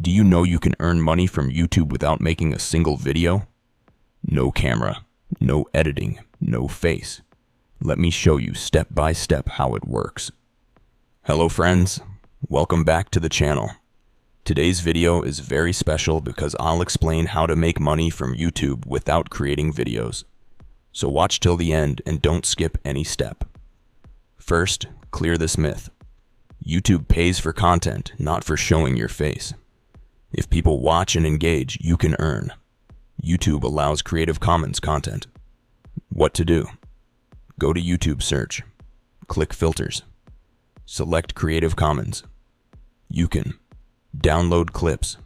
Do you know you can earn money from YouTube without making a single video? No camera, no editing, no face. Let me show you step by step how it works. Hello friends, welcome back to the channel. Today's video is very special because I'll explain how to make money from YouTube without creating videos. So watch till the end and don't skip any step. First, clear this myth. YouTube pays for content, not for showing your face. If people watch and engage, you can earn. YouTube allows Creative Commons content. What to do? Go to YouTube search. Click Filters. Select Creative Commons. You can download clips,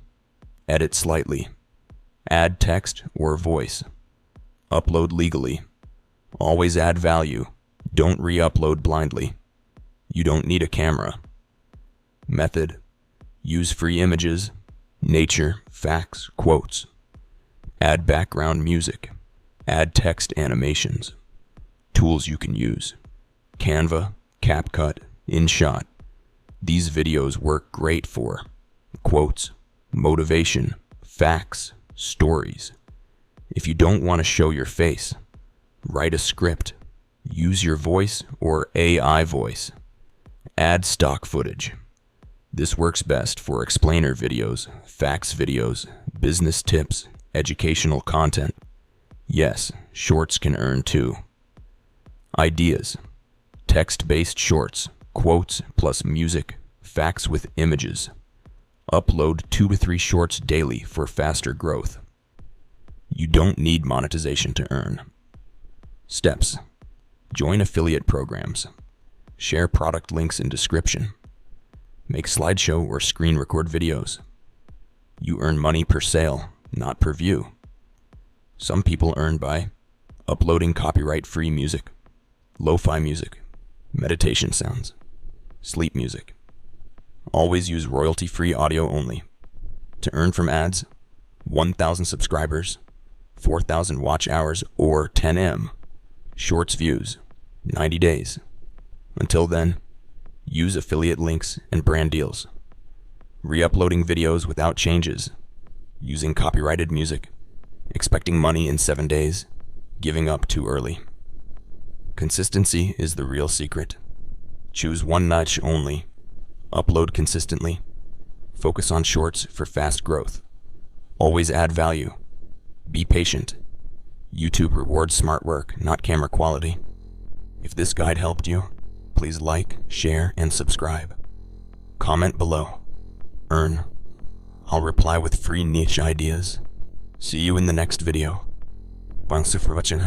edit slightly, add text or voice, upload legally. Always add value. Don't re-upload blindly. You don't need a camera. Method: use free images, nature, facts, quotes. Add background music. Add text animations. Tools you can use: Canva, CapCut, InShot. These videos work great for quotes, motivation, facts, stories. If you don't want to show your face, write a script. Use your voice or AI voice. Add stock footage. This works best for explainer videos, facts videos, business tips, educational content. Yes, shorts can earn too. Ideas: text-based shorts, quotes plus music, facts with images. Upload 2 to 3 shorts daily for faster growth. You don't need monetization to earn. Steps: join affiliate programs. Share product links in description. Make slideshow or screen record videos. You earn money per sale, not per view. Some people earn by uploading copyright-free music, lo-fi music, meditation sounds, sleep music. Always use royalty-free audio only. To earn from ads: 1,000 subscribers, 4,000 watch hours, or 10M. Shorts views: 90 days. Until then, use affiliate links and brand deals. Re-uploading videos without changes. Using copyrighted music. Expecting money in 7 days. Giving up too early. Consistency is the real secret. Choose one niche only. Upload consistently. Focus on shorts for fast growth. Always add value. Be patient. YouTube rewards smart work, not camera quality. If this guide helped you, please like, share, and subscribe. Comment below. Earn. I'll reply with free niche ideas. See you in the next video. Thanks for watching.